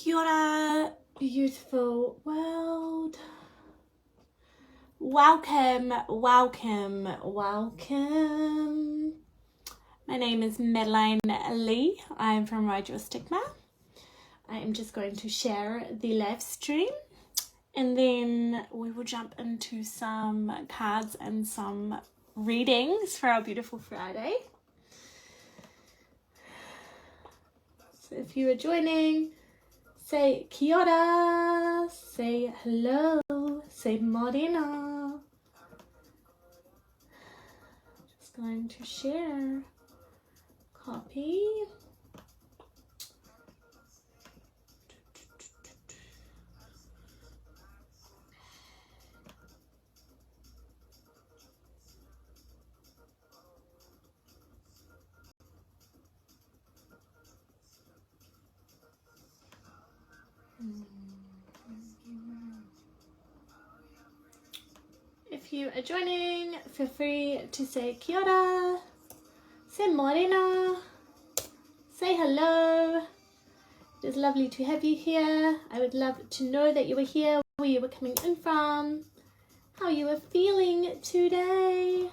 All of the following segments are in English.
Kia ora, beautiful world. Welcome, welcome, welcome. My name is Madeline Lee. I am from Ride Your Stigma. I am just going to share the live stream and then we will jump into some cards and some readings for our beautiful Friday. So if you are joining, say kia ora, say hello, say morena. Just going to share, copy. If you are joining, feel free to say kia ora, say morena, say hello. It is lovely to have you here. I would love to know that you were here, where you were coming in from, how you were feeling today.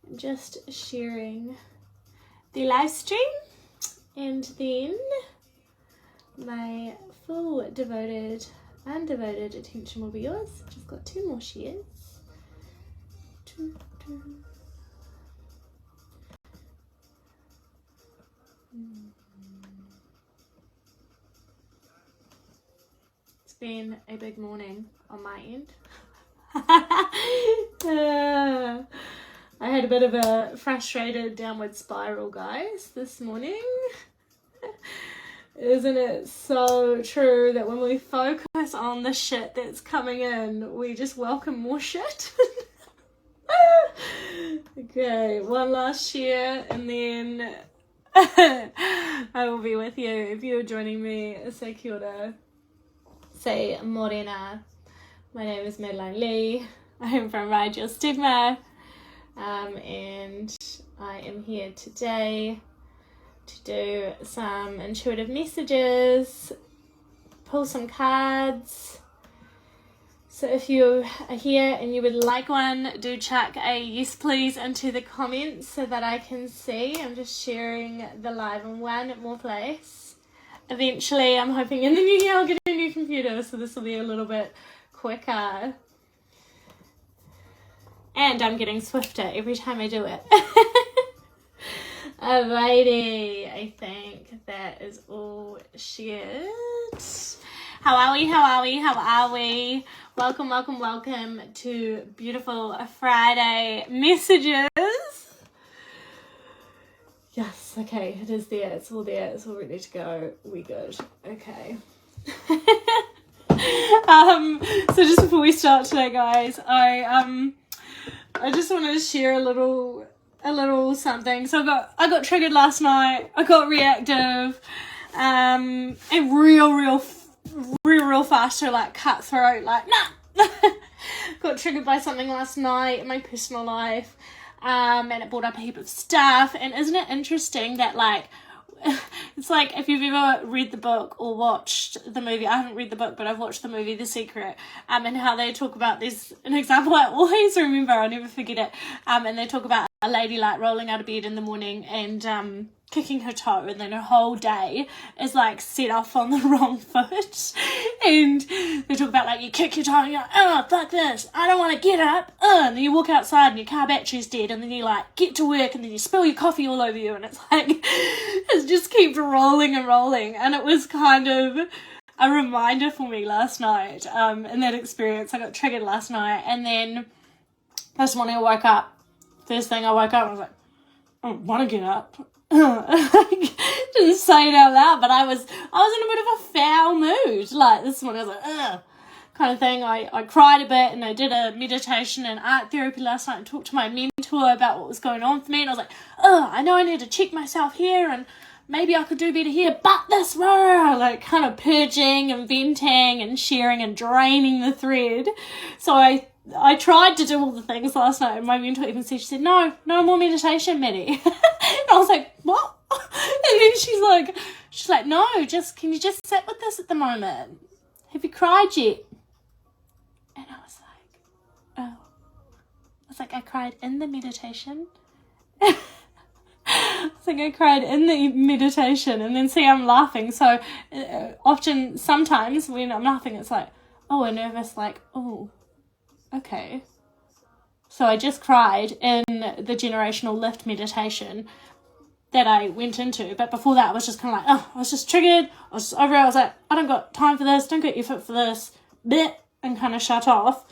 I'm just sharing the live stream and then my full devoted and devoted attention will be yours. Just got 2 more shares. It's been a big morning on my end. I had a bit of a frustrated downward spiral, guys, this morning. Isn't it so true that when we focus on the shit that's coming in, we just welcome more shit? Okay, one last share and then I will be with you. If you're joining me, say kia ora, say morena. My name is Madeline Lee. I am from Ride Your Stigma, and I am here today to do some intuitive messages, pull some cards. So if you are here and you would like one, do chuck a yes please into the comments so that I can see. I'm just sharing the live in one more place. Eventually, I'm hoping in the new year I'll get a new computer, so this will be a little bit quicker. And I'm getting swifter every time I do it. Alrighty, I think that is all shared. How are we? How are we? How are we? Welcome, welcome, welcome to beautiful Friday messages. Yes, okay, it is there. It's all there. It's all ready to go. We good. Okay. So just before we start today, guys, I just wanted to share a little something. So I got triggered last night. I got reactive, and real fast, so like cutthroat, like nah. Got triggered by something last night in my personal life, and it brought up a heap of stuff. And isn't it interesting that like it's like if you've ever read the book or watched the movie, I haven't read the book but I've watched the movie The Secret, and how they talk about this, an example I always remember, I'll never forget it, and they talk about a lady like rolling out of bed in the morning and kicking her toe, and then her whole day is like set off on the wrong foot. And they talk about like you kick your toe and you're like, oh fuck this, I don't want to get up, and then you walk outside and your car battery's dead, and then you like get to work and then you spill your coffee all over you, and it's like it just keeps rolling and rolling. And it was kind of a reminder for me last night, in that experience. I got triggered last night, and then this morning I woke up, first thing I woke up, I was like, I don't want to get up. Didn't say it out loud, but I was in a bit of a foul mood. Like this morning, I was like, ugh, kind of thing. I cried a bit, and I did a meditation and art therapy last night and talked to my mentor about what was going on for me. And I was like, oh, I know I need to check myself here, and maybe I could do better here, but this, like kind of purging and venting and sharing and draining the thread. So I tried to do all the things last night, and my mentor even said, she said, no more meditation, Maddie. And I was like, what? And then she's like, She's like, no, can you just sit with this at the moment? Have you cried yet? And I was like, oh. I was like, I cried in the meditation. I think I cried in the meditation, and then see, I'm laughing. So sometimes when I'm laughing, it's like, oh, we're nervous, like, oh, okay. So I just cried in the generational lift meditation that I went into. But before that, I was just kind of like, oh, I was just triggered. I was just over it. I was like, I don't got time for this. Don't get effort for this. Bleh, and kind of shut off.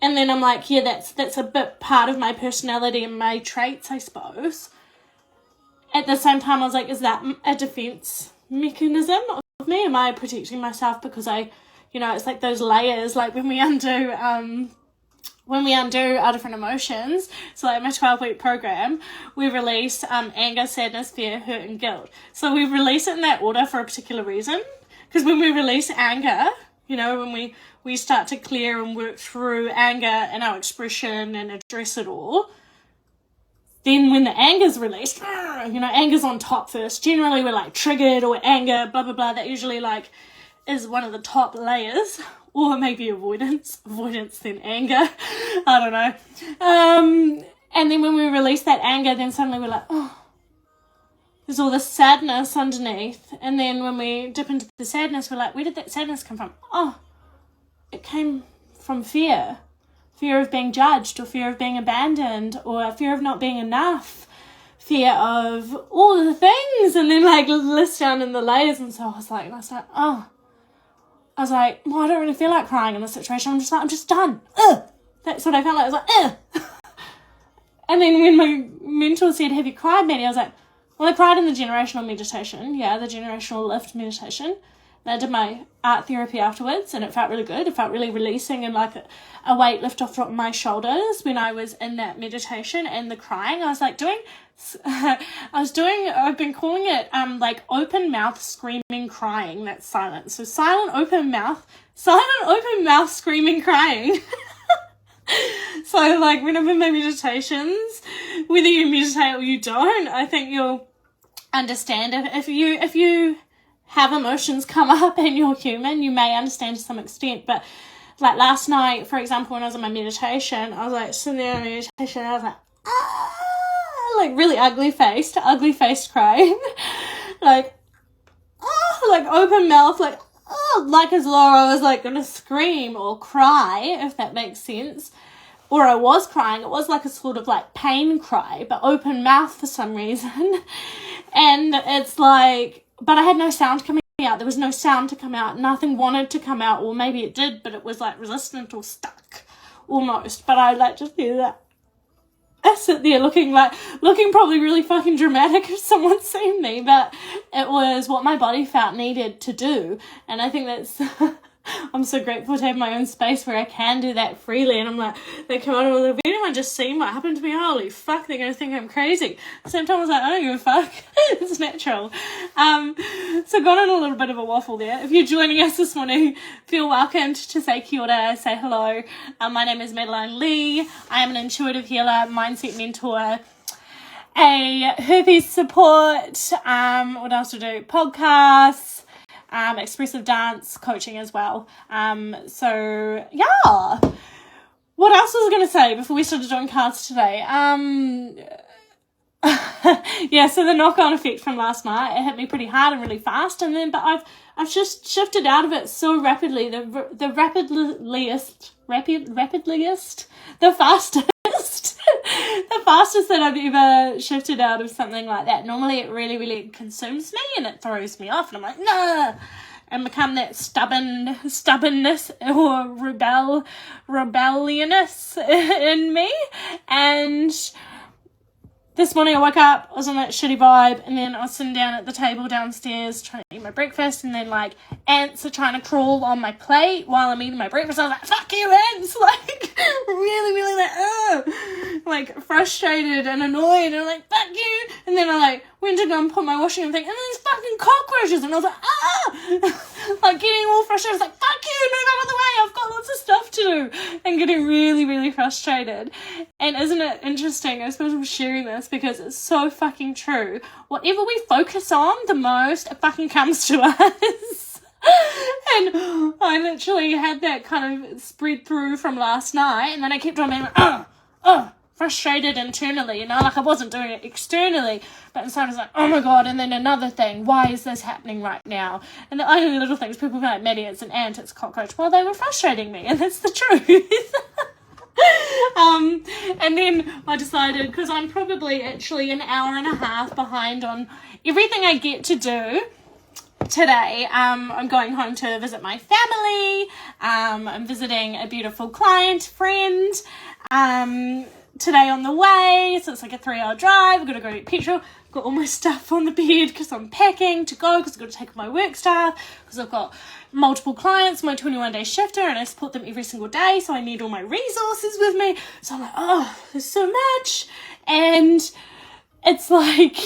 And then I'm like, yeah, that's a bit part of my personality and my traits, I suppose. At the same time, I was like, is that a defense mechanism of me? Am I protecting myself because it's like those layers, like when we undo our different emotions. So like my 12-week program, we release anger, sadness, fear, hurt, and guilt. So we release it in that order for a particular reason. Because when we release anger, when we start to clear and work through anger and our expression and address it all, then when the anger's released, anger's on top first. Generally we're like triggered or anger, blah, blah, blah. That usually like is one of the top layers. Or maybe avoidance then anger. I don't know. And then when we release that anger, then suddenly we're like, oh, there's all this sadness underneath. And then when we dip into the sadness, we're like, where did that sadness come from? Oh, it came from fear. Fear of being judged, or fear of being abandoned, or fear of not being enough. Fear of all the things. And then like list down in the layers. And so I was like, oh. I was like, well, I don't really feel like crying in this situation. I'm just done. Ugh. That's what I felt like. I was like, ugh. And then when my mentor said, have you cried, Maddie? I was like, well, I cried in the generational meditation. Yeah, the generational lift meditation. And I did my art therapy afterwards, and it felt really good. It felt really releasing, and like a weight lift off my shoulders when I was in that meditation. And the crying, I was like I've been calling it like open mouth screaming crying. That's silent. So silent open mouth screaming crying. So like when I'm in my meditations, whether you meditate or you don't, I think you'll understand. If you have emotions come up and you're human, you may understand to some extent. But like last night, for example, when I was in my meditation, I was like sitting there in meditation and I was like, like really ugly faced crying. like open mouth, like as though I was like gonna scream or cry, if that makes sense. Or I was crying. It was like a sort of like pain cry, but open mouth for some reason. And it's like, but I had no sound coming out. There was no sound to come out. Nothing wanted to come out, or maybe it did, but it was like resistant or stuck almost. But I like just hear that. I sit there looking probably really fucking dramatic if someone's seen me, but it was what my body felt needed to do. And I think that's I'm so grateful to have my own space where I can do that freely. And I'm like, they come out and if anyone just seen what happened to me, holy fuck, they're gonna think I'm crazy. At the same time I was like, I don't give a fuck. It's natural. So got on a little bit of a waffle there. If you're joining us this morning, feel welcomed to say kia ora, say hello. My name is Madeline Lee. I am an intuitive healer, mindset mentor, a herpes support, what else to do? Podcasts, expressive dance coaching as well. So yeah. What else was I going to say before we started doing cards today? Yeah, so the knock-on effect from last night, it hit me pretty hard and really fast, and then but I've just shifted out of it so rapidly. The fastest that I've ever shifted out of something like that. Normally it really, really consumes me and it throws me off, and I'm like, nah, and become that stubbornness or rebelliousness in me. And this morning I woke up, I was on that shitty vibe, and then I was sitting down at the table downstairs trying to eat my breakfast, and then like ants are trying to crawl on my plate while I'm eating my breakfast. I was like, fuck you ants, like really like frustrated and annoyed, and I'm like, fuck you. And then I like went to go and put my washing and thing, and then there's fucking cockroaches, and I was like, like getting all frustrated. I was like, fuck move out of the way, I've got lots of stuff to do, and getting really, really frustrated. And isn't it interesting, I suppose I'm sharing this because it's so fucking true. Whatever we focus on the most, it fucking comes to us. And I literally had that kind of spread through from last night, and then I kept on being like, frustrated internally, like I wasn't doing it externally, but inside I was like, oh my god. And then another thing, why is this happening right now? And the only little things, people be like, Maddie, it's an ant, it's a cockroach. Well, they were frustrating me, and that's the truth. And then I decided, because I'm probably actually an hour and a half behind on everything I get to do today. I'm going home to visit my family. I'm visiting a beautiful client friend today on the way, so it's like a 3-hour drive. I've got to go get petrol. I've got all my stuff on the bed because I'm packing to go, because I've got to take my work stuff, because I've got multiple clients, my 21-day shifter, and I support them every single day, so I need all my resources with me. So I'm like, oh, there's so much. And it's like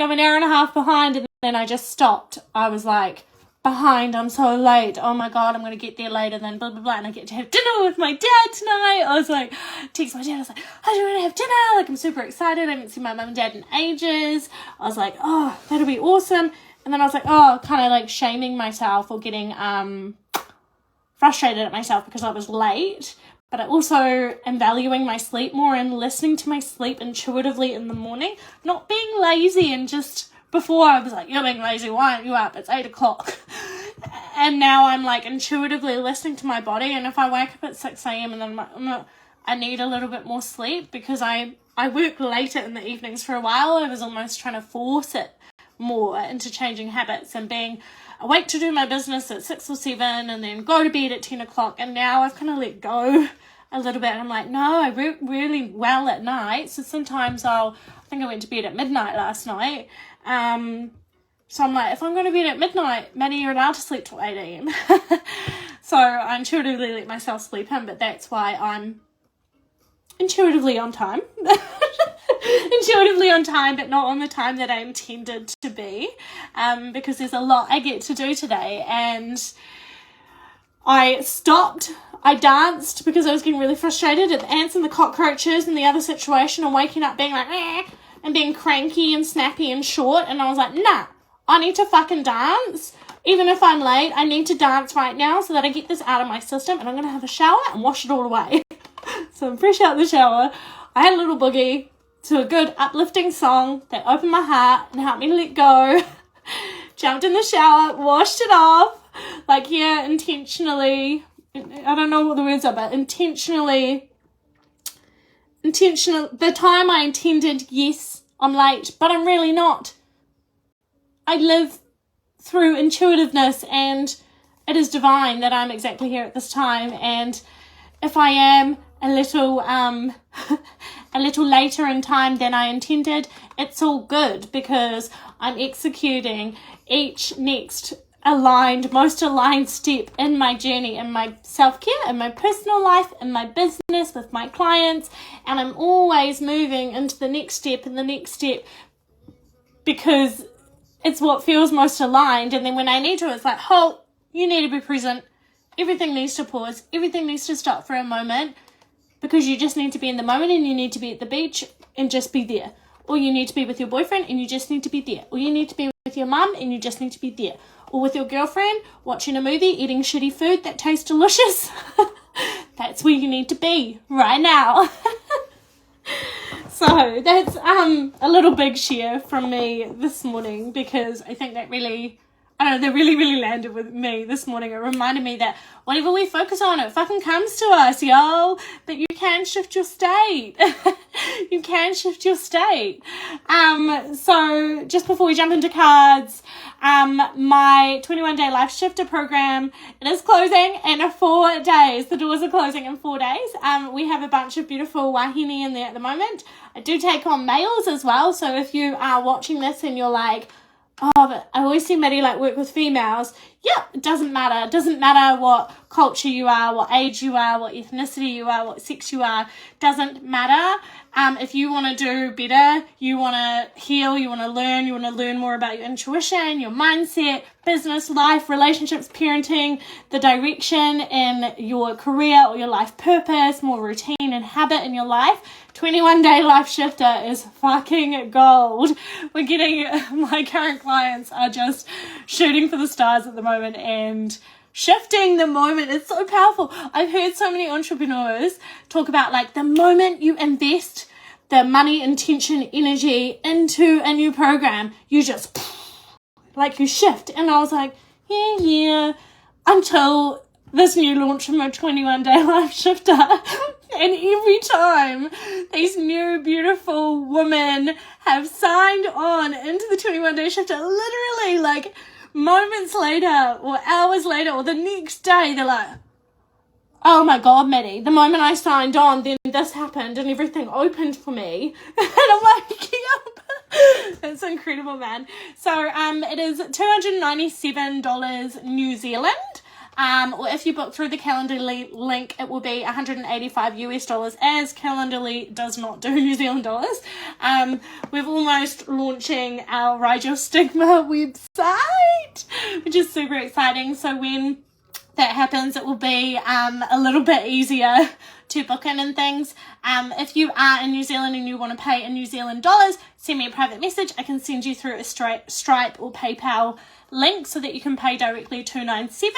I'm an hour and a half behind, and then I just stopped. I was like, behind, I'm so late, oh my god, I'm going to get there later than blah blah blah, and I get to have dinner with my dad tonight. I was like, text my dad, I was like, I don't want to have dinner, like I'm super excited, I haven't seen my mum and dad in ages. I was like, oh, that'll be awesome. And then I was like, oh, kind of like shaming myself or getting frustrated at myself because I was late. But I also am valuing my sleep more and listening to my sleep intuitively in the morning, not being lazy. And just before I was like, you're being lazy, why aren't you up? It's 8 o'clock. And now I'm like intuitively listening to my body. And if I wake up at 6 a.m. and then I need a little bit more sleep, because I work later in the evenings for a while. I was almost trying to force it more into changing habits and being awake to do my business at 6 or 7 and then go to bed at 10 o'clock. And now I've kind of let go a little bit. And I'm like, no, I work really well at night. So sometimes I think I went to bed at midnight last night. So I'm like, if I'm going to bed at midnight, Maddie, you're allowed to sleep till 8 a.m. So I intuitively let myself sleep in, but that's why I'm intuitively on time. Intuitively on time, but not on the time that I intended to be, because there's a lot I get to do today. And I stopped, I danced because I was getting really frustrated at the ants and the cockroaches and the other situation, and waking up being like, and being cranky and snappy and short. And I was like, nah, I need to fucking dance. Even if I'm late, I need to dance right now so that I get this out of my system, and I'm going to have a shower and wash it all away. So I'm fresh out the shower. I had a little boogie to a good uplifting song that opened my heart and helped me to let go. Jumped in the shower, washed it off, intentionally, I don't know what the words are, but intentional, the time I intended, yes, I'm late, but I'm really not. I live through intuitiveness, and it is divine that I'm exactly here at this time. And if I am a little later in time than I intended, it's all good, because I'm executing each next most aligned step in my journey, in my self-care, in my personal life, in my business, with my clients, and I'm always moving into the next step and the next step, because it's what feels most aligned. And then when I need to, it's like, halt, you need to be present, everything needs to pause, everything needs to stop for a moment, because you just need to be in the moment, and you need to be at the beach and just be there. Or you need to be with your boyfriend and you just need to be there. Or you need to be with your mum and you just need to be there. Or with your girlfriend, watching a movie, eating shitty food that tastes delicious. That's where you need to be right now. So that's a little big share from me this morning, because I think that really, that really landed with me this morning. It reminded me that whatever we focus on, it fucking comes to us, y'all. That you can shift your state. You can shift your state. So just before we jump into cards, my 21-day life shifter program, it is closing in 4 days. The doors are closing in 4 days. We have a bunch of beautiful wahine in there at the moment. I do take on males as well. So if you are watching this and you're like, oh, but I always see Maddie work with females. Yeah, it doesn't matter. It doesn't matter what culture you are, what age you are, what ethnicity you are, what sex you are, doesn't matter. If you want to do better, you want to heal, you want to learn more about your intuition, your mindset, business, life, relationships, parenting, the direction in your career or your life purpose, more routine and habit in your life, 21-day life shifter is fucking gold. We're getting, my current clients are just shooting for the stars at the moment and shifting the moment. It's so powerful. I've heard so many entrepreneurs talk about like the moment you invest the money, intention, energy into a new program, you just like you shift. And I was like, yeah, until this new launch of my 21-day life shifter. And every time these new beautiful women have signed on into the 21-day shifter, literally like moments later or hours later or the next day, they're like, oh my God, Maddie, the moment I signed on, then this happened and everything opened for me. And I'm like, yep. That's incredible, man. So it is $297 New Zealand. Or if you book through the Calendly link, it will be $185 as Calendly does not do New Zealand dollars. We're almost launching our Ride Your Stigma website, which is super exciting. So when that happens, it will be a little bit easier to book in and things. If you are in New Zealand and you want to pay in New Zealand dollars, send me a private message. I can send you through a Stripe or PayPal link so that you can pay directly $297.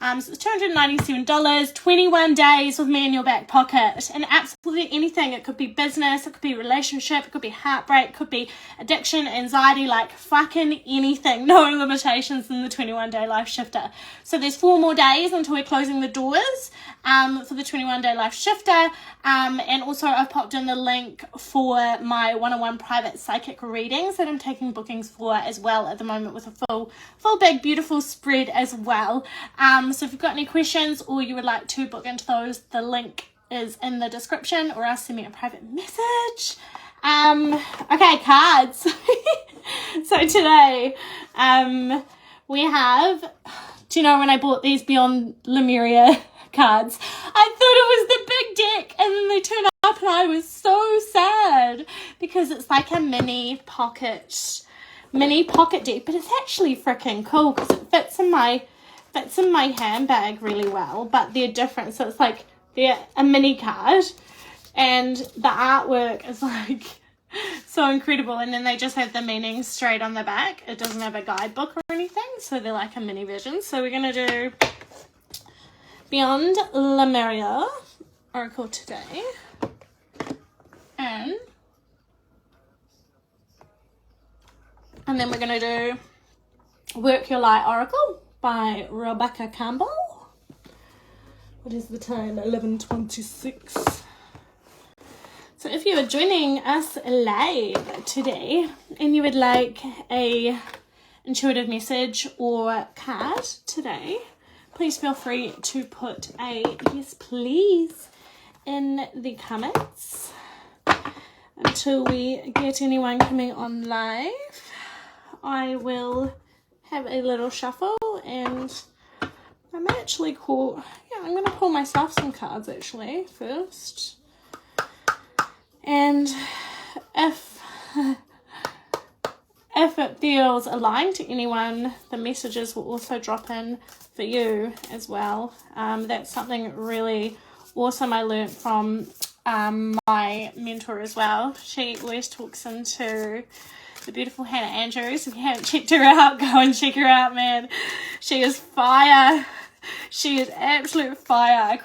So it's $297, 21 days with me in your back pocket, and absolutely anything. It could be business, it could be relationship, it could be heartbreak, it could be addiction, anxiety, like fucking anything. No limitations in the 21-day life shifter. So there's 4 more days until we're closing the doors for the 21-day life shifter. And also I've popped in the link for my one-on-one private psychic readings that I'm taking bookings for as well at the moment, with a full big beautiful spread as well. So if you've got any questions or you would like to book into those, the link is in the description, or else send me a private message. Okay, cards. So today we have, do you know when I bought these Beyond Lemuria cards, I thought it was the big deck, and then they turned up and I was so sad because it's like a mini pocket deck, but it's actually freaking cool because it fits in my handbag really well, but they're different. So it's like they're a mini card and the artwork is like so incredible, and then they just have the meanings straight on the back. It doesn't have a guidebook or anything, so they're like a mini version. So we're gonna do Beyond Lemuria Oracle today, and then we're going to do Work Your Light Oracle by Rebecca Campbell. What is the time? 11:26. So if you are joining us live today and you would like a intuitive message or card today, please feel free to put a yes please in the comments until we get anyone coming on live. I will have a little shuffle, and I'm actually I'm going to pull myself some cards actually first. And if it feels aligned to anyone, the messages will also drop in for you as well. That's something really awesome I learned from my mentor as well. She always talks into the beautiful Hannah Andrews. If you haven't checked her out, go and check her out, man. She is fire. She is absolute fire. I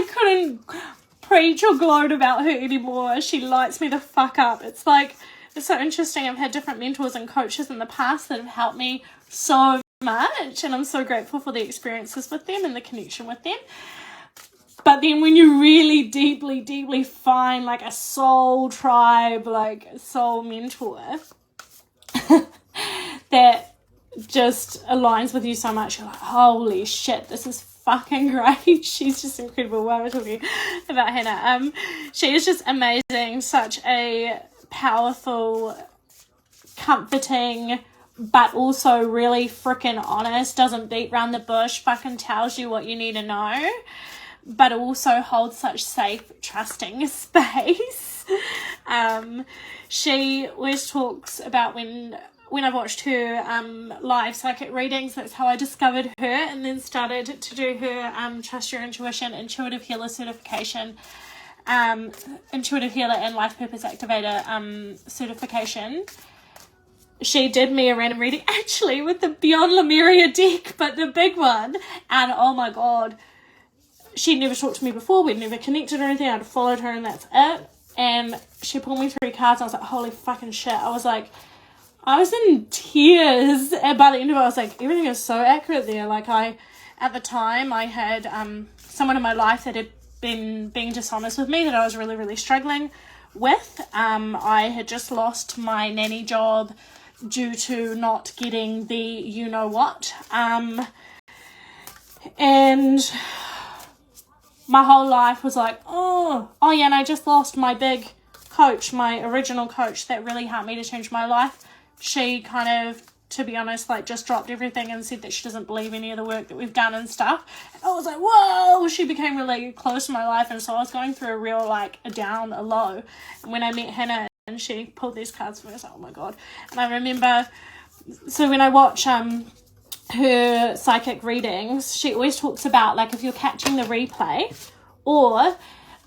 couldn't preach or gloat about her anymore. She lights me the fuck up. It's so interesting. I've had different mentors and coaches in the past that have helped me so much, and I'm so grateful for the experiences with them and the connection with them. But then when you really deeply find like a soul tribe, like a soul mentor that just aligns with you so much, you're like, holy shit, this is fucking great. She's just incredible. Why am I talking about Hannah? She is just amazing. Such a powerful, comforting, but also really freaking honest, doesn't beat around the bush, fucking tells you what you need to know, but also holds such safe, trusting space. She always talks about when I watched her live psychic readings, that's how I discovered her, and then started to do her Trust Your Intuition Intuitive Healer certification, Intuitive Healer and Life Purpose Activator certification. She did me a random reading, actually, with the Beyond Lemuria deck, but the big one, and oh my god, she'd never talked to me before, we'd never connected or anything, I'd followed her and that's it, and she pulled me 3 cards, and I was like, holy fucking shit, I was in tears, and by the end of it, I was like, everything is so accurate there. Like, at the time, I had someone in my life that had been being dishonest with me, that I was really, really struggling with. I had just lost my nanny job due to not getting the you-know-what. And my whole life was like, oh yeah, and I just lost my big coach, my original coach that really helped me to change my life. She kind of, to be honest, like just dropped everything and said that she doesn't believe any of the work that we've done and stuff. And I was like, whoa, she became really close to my life. And so I was going through a real, like, a down, a low. And when I met Hannah and she pulled these cards for me, I was like, oh my God. And I remember, so when I watch her psychic readings, she always talks about, like, if you're catching the replay, or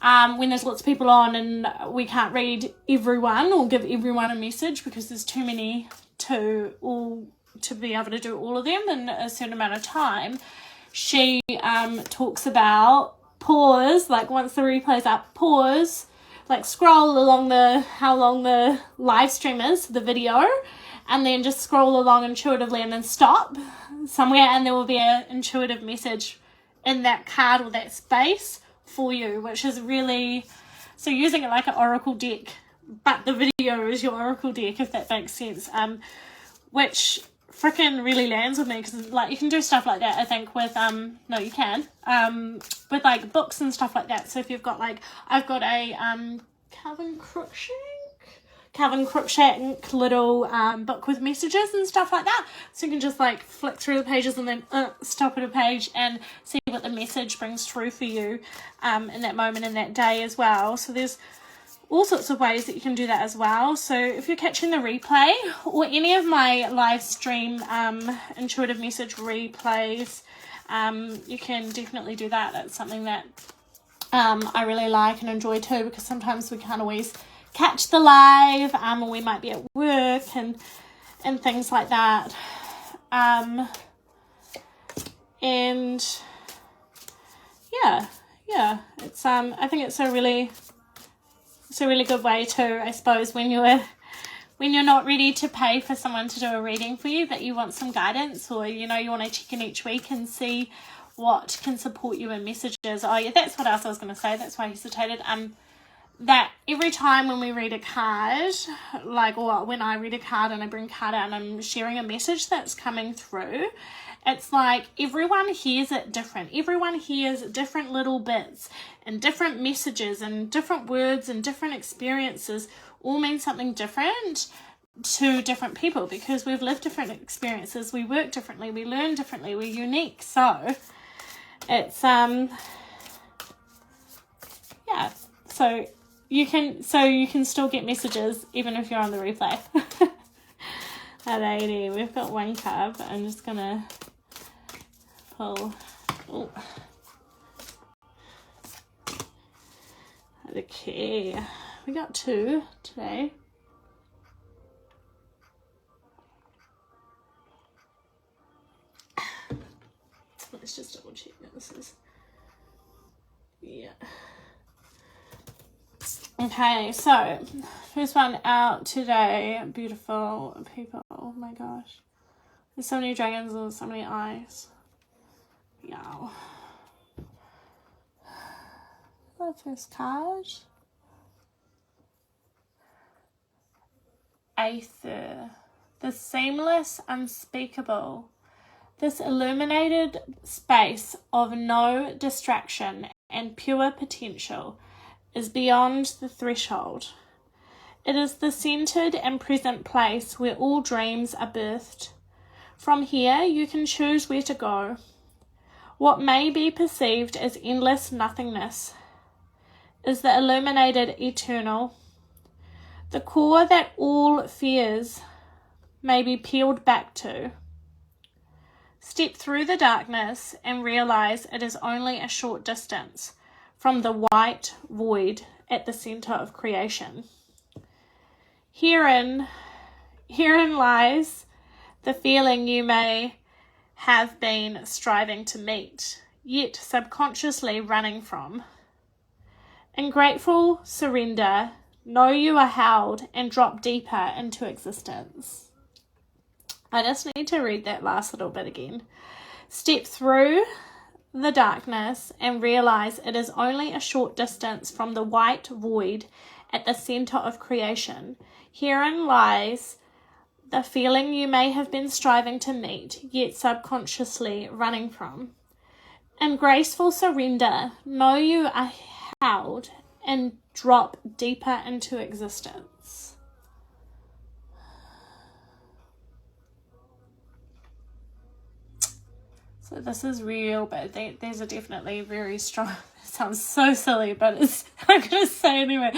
when there's lots of people on and we can't read everyone or give everyone a message because there's too many to be able to do all of them in a certain amount of time, she talks about pause, like once the replay's up, pause, like scroll along how long the live stream is, the video, and then just scroll along intuitively and then stop somewhere, and there will be an intuitive message in that card or that space for you, which is really, so using it like an oracle deck, but the video is your oracle deck, if that makes sense, which freaking really lands with me, because like you can do stuff like that, I think, with no, you can with like books and stuff like that. So if you've got, like, I've got a Calvin Cruikshank little book with messages and stuff like that, so you can just like flick through the pages and then stop at a page and see what the message brings through for you in that moment, in that day as well. So there's all sorts of ways that you can do that as well. So if you're catching the replay or any of my live stream intuitive message replays, you can definitely do that. That's something that I really like and enjoy too, because sometimes we can't always catch the live, or we might be at work and things like that, and yeah, it's I think it's a really good way to, I suppose, when you're not ready to pay for someone to do a reading for you, but you want some guidance, or you want to check in each week and see what can support you in messages. Oh yeah, that's what else I was going to say, that's why I hesitated. That every time when we read a card, like, or when I read a card and I bring a card out and I'm sharing a message that's coming through, it's like everyone hears it different. Everyone hears different little bits and different messages and different words and different experiences all mean something different to different people, because we've lived different experiences, we work differently, we learn differently, we're unique. So it's yeah, so you can still get messages even if you're on the replay. Alrighty, we've got one card, but I'm just gonna pull okay, we got 2 today. Let's just double check that this is, yeah. Okay, so first one out today, beautiful people. Oh my gosh, there's so many dragons and so many eyes. Yeah. The first card, Aether, the seamless, unspeakable. This illuminated space of no distraction and pure potential is beyond the threshold. It is the centered and present place where all dreams are birthed. From here, you can choose where to go. What may be perceived as endless nothingness is the illuminated eternal. The core that all fears may be peeled back to. Step through the darkness and realize it is only a short distance from the white void at the center of creation. Herein lies the feeling you may have been striving to meet, yet subconsciously running from. In grateful surrender, know you are held and drop deeper into existence. I just need to read that last little bit again. Step through the darkness and realize it is only a short distance from the white void at the center of creation. Herein lies the feeling you may have been striving to meet, yet subconsciously running from. In graceful surrender, know you are held and drop deeper into existence. So this is real, but there's a definitely very strong, it sounds so silly, but I'm going to say anyway.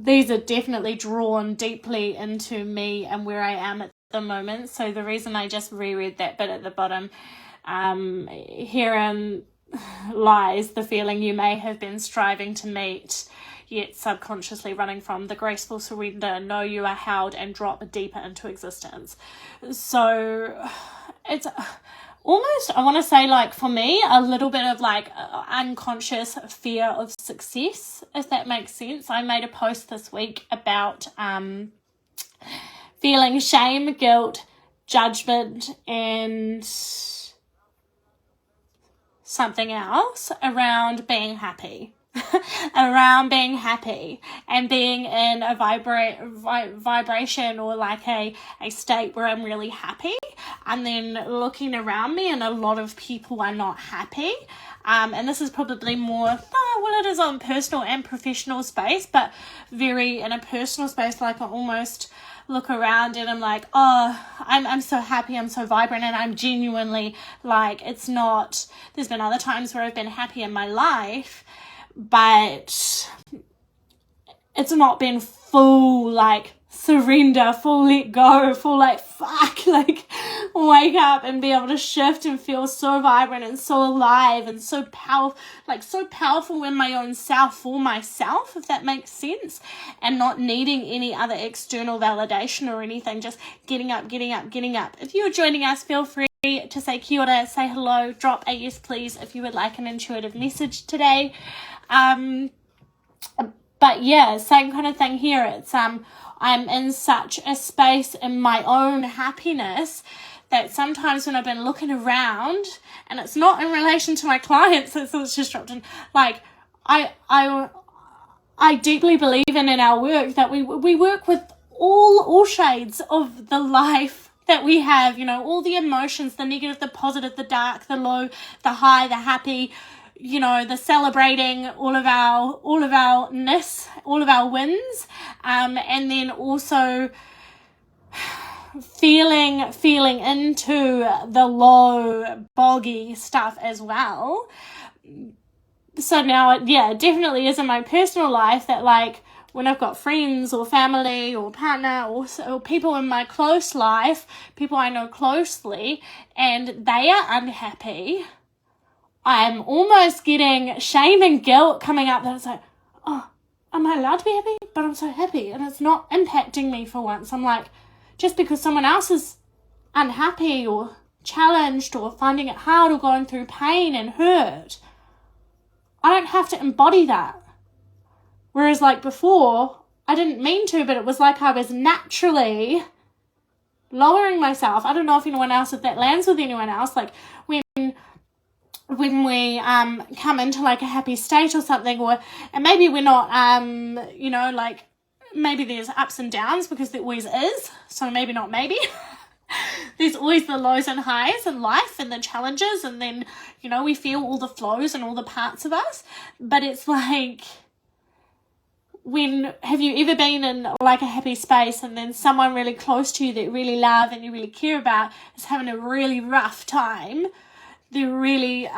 These are definitely drawn deeply into me and where I am at the moment. So the reason I just reread that bit at the bottom, herein lies the feeling you may have been striving to meet, yet subconsciously running from. The graceful surrender, know you are held and drop deeper into existence. So it's almost, I want to say, like, for me, a little bit of like unconscious fear of success, if that makes sense. I made a post this week about feeling shame, guilt, judgment, and something else around being happy. Around being happy and being in a vibration or like a state where I'm really happy, and then looking around me and a lot of people are not happy, and this is probably more it is on personal and professional space, but very in a personal space, like I almost look around and I'm like, oh, I'm so happy, I'm so vibrant, and I'm genuinely like, it's not, there's been other times where I've been happy in my life, but it's not been full like surrender, full let go, full like fuck, like wake up and be able to shift and feel so vibrant and so alive and so powerful in my own self, for myself, if that makes sense, and not needing any other external validation or anything, just getting up. If you're joining us, feel free to say kia ora, say hello, drop a yes please if you would like an intuitive message today. But yeah, same kind of thing here. It's I'm in such a space in my own happiness that sometimes when I've been looking around, and it's not in relation to my clients, it's just dropped in, like I deeply believe in our work that we work with all shades of the life that we have, you know, all the emotions, the negative, the positive, the dark, the low, the high, the happy, you know, the celebrating all of our ness, all of our wins, and then also feeling into the low, boggy stuff as well. So now, yeah, it definitely is in my personal life that, like, when I've got friends or family or partner or people in my close life, people I know closely, and they are unhappy, I'm almost getting shame and guilt coming up that it's like, oh, am I allowed to be happy? But I'm so happy and it's not impacting me for once. I'm like, just because someone else is unhappy or challenged or finding it hard or going through pain and hurt, I don't have to embody that. Whereas like before, I didn't mean to, but it was like I was naturally lowering myself. I don't know if that lands with anyone else. Like when we come into like a happy state or something, and maybe we're not, like maybe there's ups and downs, because there always is. So maybe not maybe. There's always the lows and highs in life and the challenges, and then, you know, we feel all the flows and all the parts of us. But it's like have you ever been in like a happy space and then someone really close to you that you really love and you really care about is having a really rough time? They're really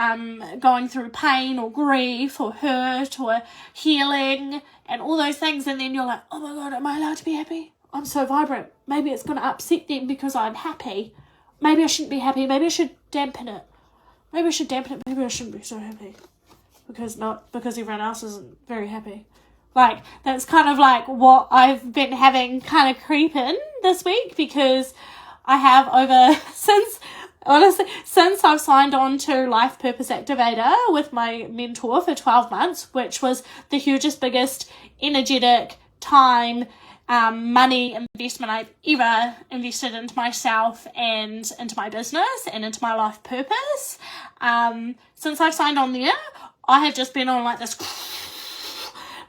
going through pain or grief or hurt or healing and all those things, and then you're like, oh my God, am I allowed to be happy? I'm so vibrant. Maybe it's going to upset them because I'm happy. Maybe I shouldn't be happy. Maybe I should dampen it. Maybe I shouldn't be so happy because everyone else isn't very happy. Like, that's kind of like what I've been having kind of creep in this week, because I have since I've signed on to Life Purpose Activator with my mentor for 12 months, which was the hugest, biggest, energetic time, money investment I've ever invested into myself and into my business and into my life purpose. Since I've signed on there, I have just been on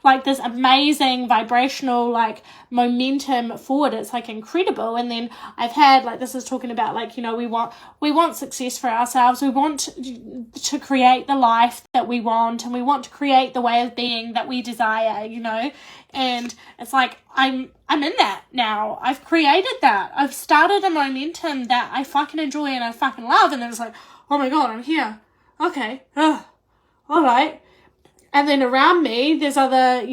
like this amazing vibrational like momentum forward. It's like incredible. And then I've had like, this is talking about like, you know, we want success for ourselves. We want to create the life that we want, and we want to create the way of being that we desire, you know. And it's like I'm in that now. I've created that. I've started a momentum that I fucking enjoy and I fucking love, and then it's like, oh my God, I'm here. Okay. All right. And then around me, there's other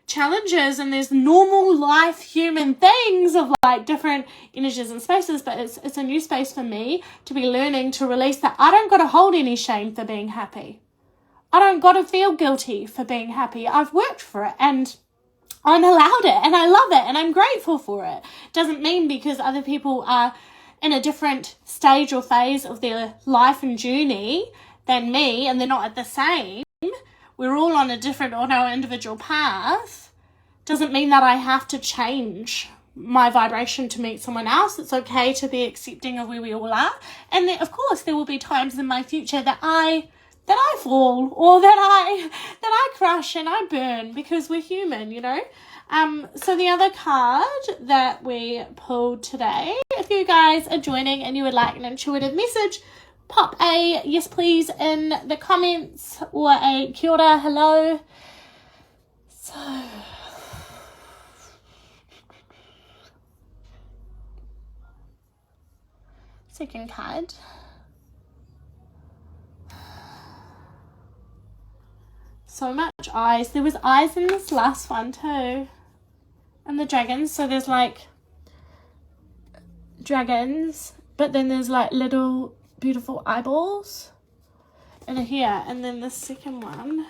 challenges, and there's normal life human things of like different energies and spaces, but it's a new space for me to be learning to release that. I don't got to hold any shame for being happy. I don't got to feel guilty for being happy. I've worked for it and I'm allowed it and I love it and I'm grateful for it. Doesn't mean because other people are in a different stage or phase of their life and journey than me and they're not at the same. We're all on our individual path. Doesn't mean that I have to change my vibration to meet someone else. It's okay to be accepting of where we all are. And then, of course, there will be times in my future that I fall, or that I crush and I burn, because we're human, you know. So the other card that we pulled today, if you guys are joining and you would like an intuitive message, pop a yes please in the comments, or a kia ora, hello. So second card. So much eyes. There was eyes in this last one too. And the dragons. So there's like dragons, but then there's like little beautiful eyeballs in here. And then the second one,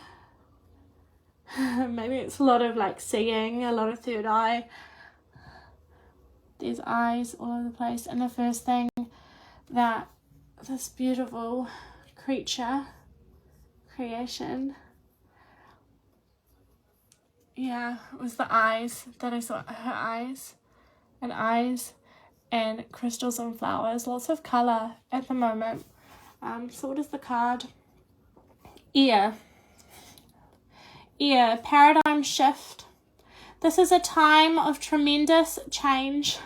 maybe it's a lot of like seeing, a lot of third eye. There's eyes all over the place. And the first thing that this beautiful creation, yeah, it was the eyes that I saw, her eyes and crystals and flowers, lots of colour at the moment. So what is the card? Ear, paradigm shift. This is a time of tremendous change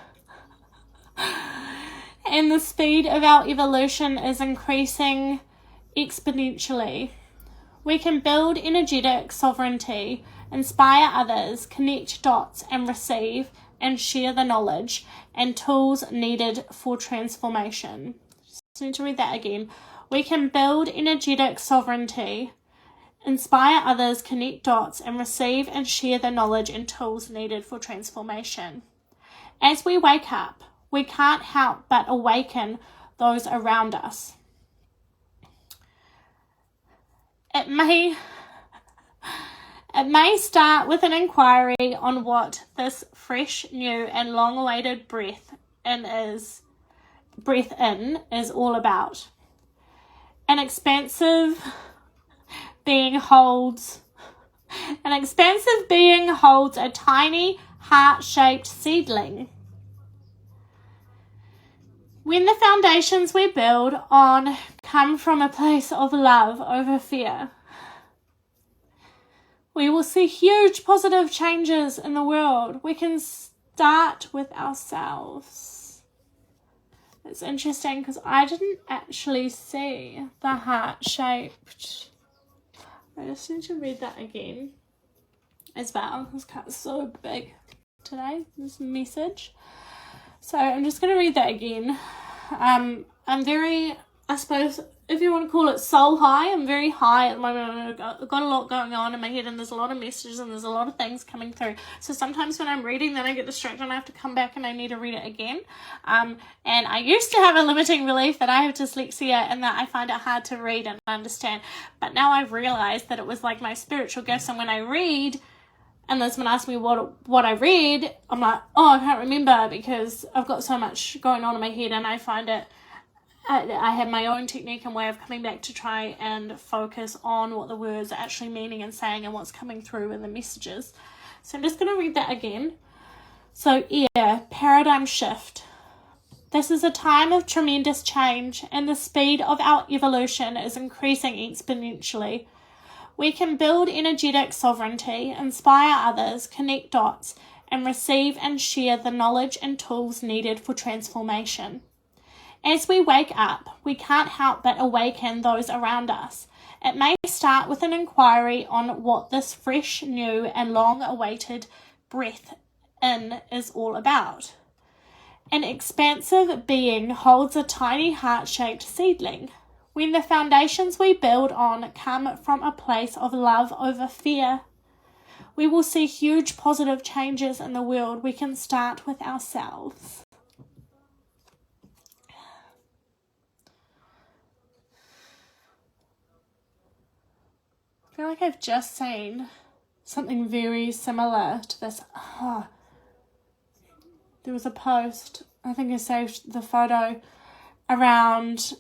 and the speed of our evolution is increasing exponentially. We can build energetic sovereignty, inspire others, connect dots and receive and share the knowledge and tools needed for transformation. Just need to read that again. We can build energetic sovereignty, inspire others, connect dots and receive and share the knowledge and tools needed for transformation. As we wake up, we can't help but awaken those around us. It may start with an inquiry on what this fresh, new and long-awaited breath in is all about. An expansive being holds a tiny heart-shaped seedling. When the foundations we build on come from a place of love over fear, we will see huge positive changes in the world. We can start with ourselves. It's interesting because I didn't actually see the heart-shaped. I just need to read that again. as well. This card's so big today, this message. So I'm just going to read that again. I'm very, I suppose, if you want to call it soul high, I'm very high at the moment. I've got a lot going on in my head, and there's a lot of messages and there's a lot of things coming through. So sometimes when I'm reading, then I get distracted and I have to come back and I need to read it again. And I used to have a limiting belief that I have dyslexia and that I find it hard to read and understand. But now I've realized that it was like my spiritual gifts, and when I read, and then someone asks me what I read, I'm like, oh, I can't remember because I've got so much going on in my head, and I find it, I have my own technique and way of coming back to try and focus on what the words are actually meaning and saying and what's coming through in the messages. So I'm just going to read that again. So air, paradigm shift. This is a time of tremendous change, and the speed of our evolution is increasing exponentially. We can build energetic sovereignty, inspire others, connect dots, and receive and share the knowledge and tools needed for transformation. As we wake up, we can't help but awaken those around us. It may start with an inquiry on what this fresh, new, and long-awaited breath in is all about. An expansive being holds a tiny heart-shaped seedling. When the foundations we build on come from a place of love over fear, we will see huge positive changes in the world. We can start with ourselves. I feel like I've just seen something very similar to this. There was a post, I think I saved the photo, around,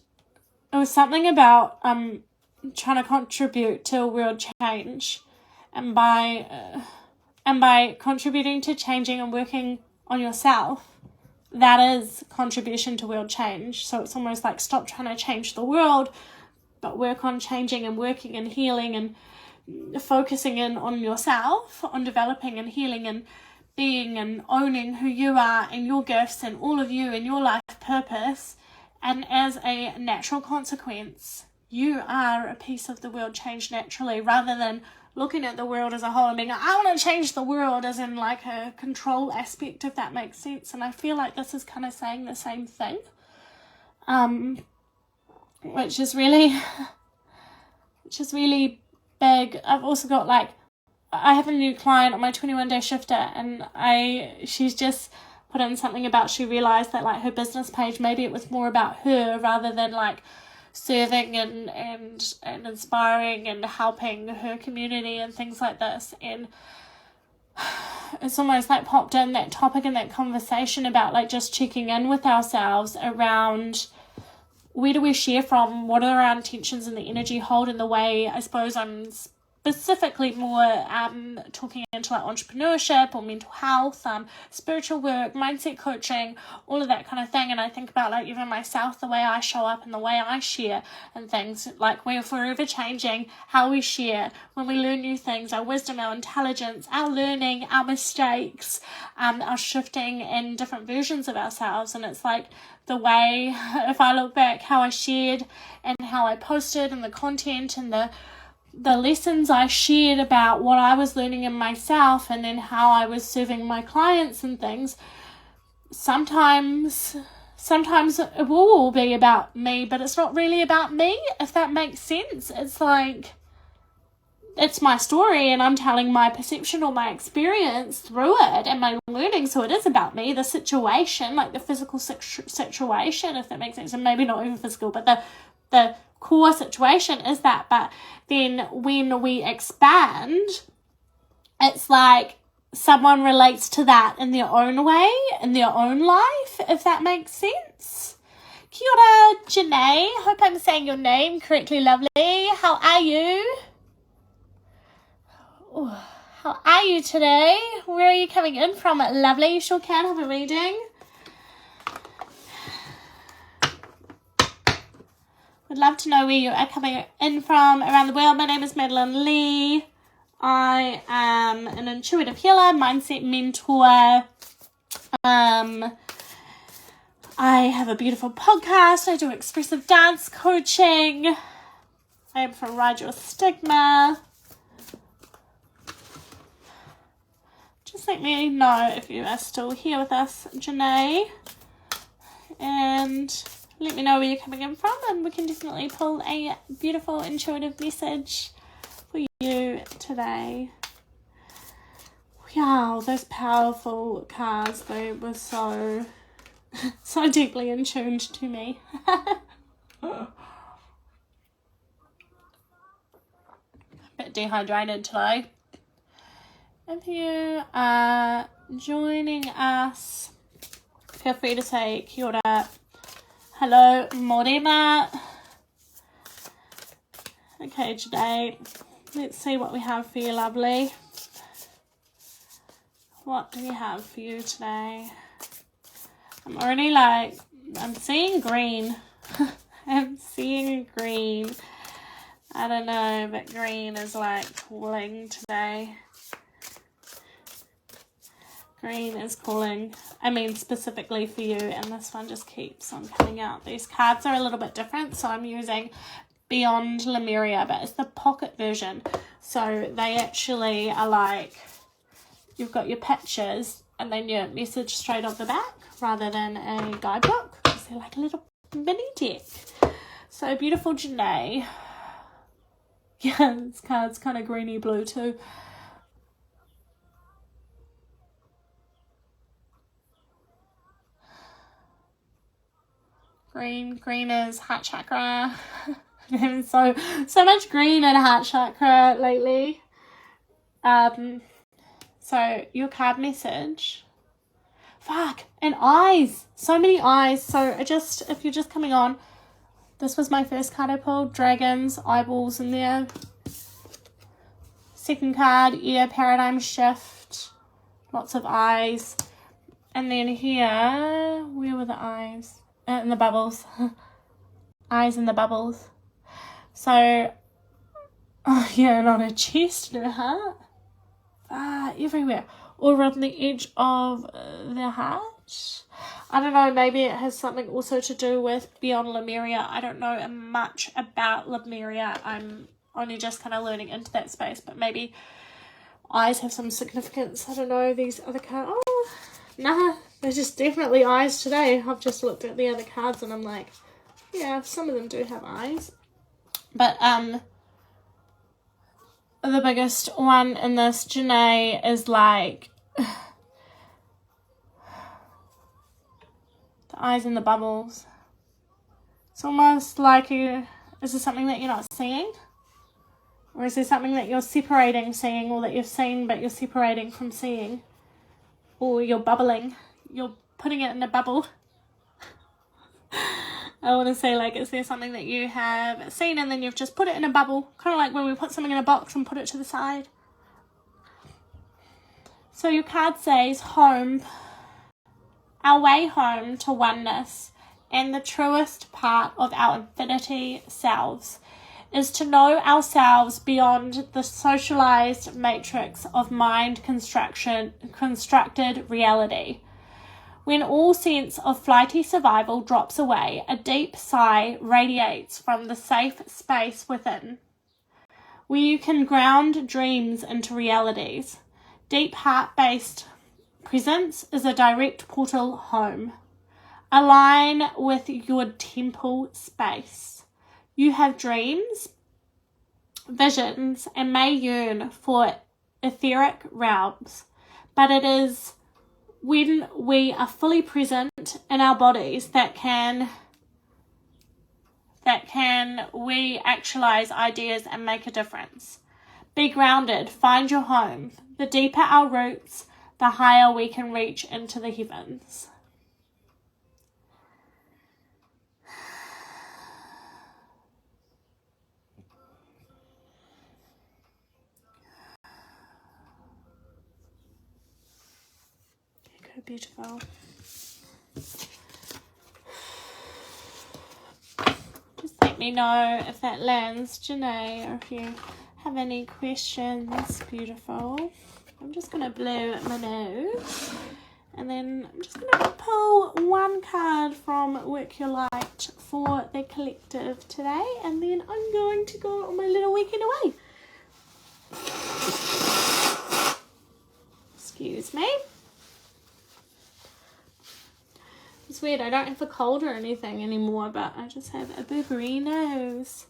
it was something about trying to contribute to a world change, and by contributing to changing and working on yourself, that is contribution to world change. So it's almost like stop trying to change the world, but work on changing and working and healing and focusing in on yourself, on developing and healing and being and owning who you are and your gifts and all of you and your life purpose. And as a natural consequence, you are a piece of the world change naturally, rather than looking at the world as a whole and being like, I want to change the world, as in like a control aspect, if that makes sense. And I feel like this is kind of saying the same thing, which is really big. I've also got I have a new client on my 21-day shifter, and she's just put in something about, she realized that her business page, maybe it was more about her rather than serving and inspiring and helping her community and things like this. And it's almost popped in that topic and that conversation about just checking in with ourselves around, where do we share from, what are our intentions and the energy hold, in the way, I suppose I'm specifically more talking into entrepreneurship or mental health, spiritual work, mindset coaching, all of that kind of thing. And I think about even myself, the way I show up and the way I share and things, we're forever changing how we share when we learn new things, our wisdom, our intelligence, our learning, our mistakes, our shifting in different versions of ourselves. And it's the way, if I look back, how I shared and how I posted and the content and the lessons I shared about what I was learning in myself, and then how I was serving my clients and things, sometimes it will all be about me, but it's not really about me, if that makes sense. It's it's my story, and I'm telling my perception or my experience through it and my learning, so it is about me, the situation, the physical situation, if that makes sense, and maybe not even physical, but the core situation is that. But then when we expand, it's someone relates to that in their own way, in their own life, if that makes sense. Kia ora, Janae. Hope I'm saying your name correctly, lovely. How are you? Ooh, how are you today? Where are you coming in from, lovely? You sure can have a reading. Would love to know where you are coming in from around the world. My name is Madeline Lee. I am an intuitive healer, mindset mentor. I have a beautiful podcast. I do expressive dance coaching. I am from Ride Your Stigma. just let me know if you are still here with us, Janae. And let me know where you're coming in from, and we can definitely pull a beautiful intuitive message for you today. Wow, those powerful cards, they were so deeply in tuned to me. A bit dehydrated today. If you are joining us, feel free to say kia ora, hello, morena. Okay, today, let's see what we have for you, lovely. What do we have for you today? I'm already like, I'm seeing green. I'm seeing green. I don't know, but green is like calling today. Green is calling. I mean, specifically for you, and this one just keeps on coming out. These cards are a little bit different, so I'm using Beyond Lemuria, but it's the pocket version. So they actually are like, you've got your pictures and then your message straight off the back rather than a guidebook, because they're like a little mini deck. So beautiful, Janae. Yeah, this card's kind of greeny blue too. Green is heart chakra. There's so much green in heart chakra lately. So your card message. Fuck, and eyes. So many eyes. So if you're just coming on, this was my first card I pulled. Dragons, eyeballs in there. Second card, paradigm shift. Lots of eyes. And then here, where were the eyes? In the bubbles. Eyes in the bubbles. So, oh yeah, and on her chest and her heart. Everywhere. Or around the edge of the heart. I don't know, maybe it has something also to do with Beyond Lemuria. I don't know much about Lemuria. I'm only just kind of learning into that space, but maybe eyes have some significance. I don't know, these other cards. Oh, nah, there's just definitely eyes today. I've just looked at the other cards and I'm like, yeah, some of them do have eyes. But, the biggest one in this, Janae, is like the eyes in the bubbles. It's almost like is there something that you're not seeing? Or is there something that you're separating seeing, or that you've seen but you're separating from seeing? Or you're bubbling. You're putting it in a bubble. I want to say, like, is there something that you have seen and then you've just put it in a bubble? Kind of like when we put something in a box and put it to the side. So your card says home, our way home to oneness, and the truest part of our infinity selves is to know ourselves beyond the socialized matrix of mind constructed reality. When all sense of flighty survival drops away, a deep sigh radiates from the safe space within, where you can ground dreams into realities. Deep heart-based presence is a direct portal home. Align with your temple space. You have dreams, visions, and may yearn for etheric realms, but it is when we are fully present in our bodies that can we actualize ideas and make a difference. Be grounded, find your home. The deeper our roots, the higher we can reach into the heavens. Beautiful. Just let me know if that lands, Janae, or if you have any questions. Beautiful. I'm just going to blow my nose, and then I'm just going to pull one card from Work Your Light for the collective today, and then I'm going to go on my little weekend away. Excuse me. It's weird, I don't have a cold or anything anymore, but I just have a boogery nose.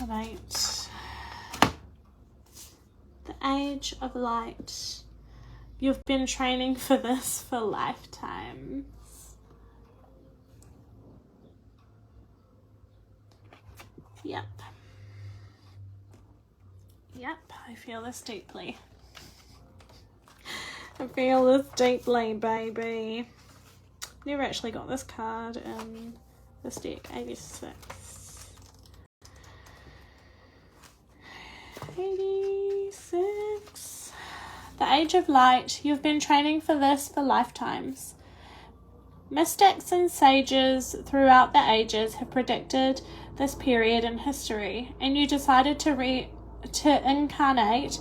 Right. The age of light. You've been training for this for lifetimes. Yep. Yep, I feel this deeply. I feel this deeply, baby. Never actually got this card in this deck. 86. 86. The Age of Light. You've been training for this for lifetimes. Mystics and sages throughout the ages have predicted this period in history, and you decided to incarnate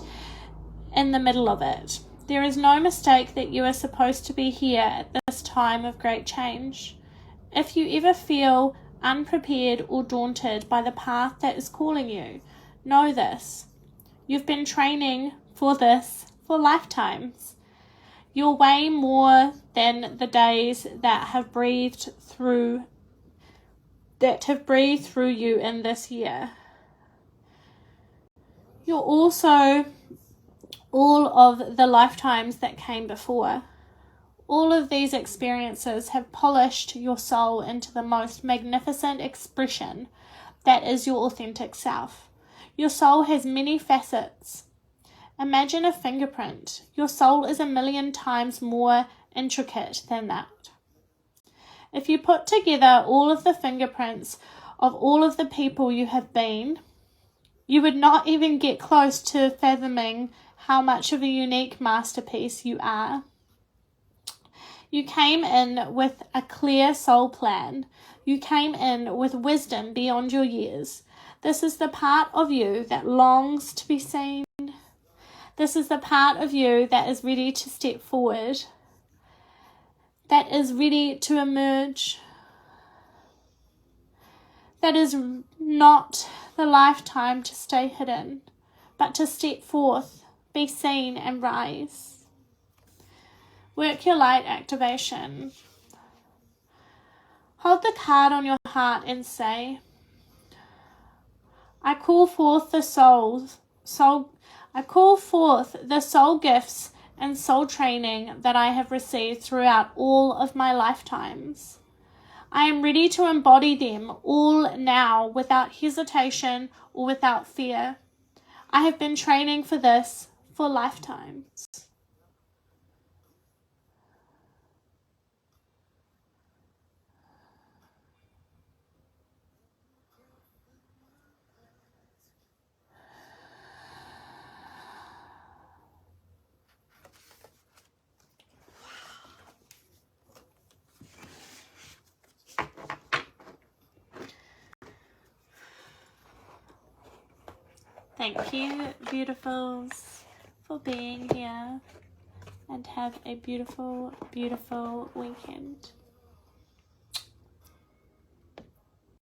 in the middle of it. There is no mistake that you are supposed to be here at this time of great change. If you ever feel unprepared or daunted by the path that is calling you, know this. You've been training for this for lifetimes. You're way more than the days that have breathed through you in this year. You're also all of the lifetimes that came before. All of these experiences have polished your soul into the most magnificent expression that is your authentic self. Your soul has many facets. Imagine a fingerprint. Your soul is 1,000,000 times more intricate than that. If you put together all of the fingerprints of all of the people you have been, you would not even get close to fathoming how much of a unique masterpiece you are. You came in with a clear soul plan. You came in with wisdom beyond your years. This is the part of you that longs to be seen. This is the part of you that is ready to step forward, that is ready to emerge, that is not the lifetime to stay hidden, but to step forth, be seen and rise. Work your light activation. Hold the card on your heart and say, I call forth the soul gifts and soul training that I have received throughout all of my lifetimes. I am ready to embody them all now without hesitation or without fear. I have been training for this for lifetimes. Thank you, beautifuls, for being here, and have a beautiful, beautiful weekend.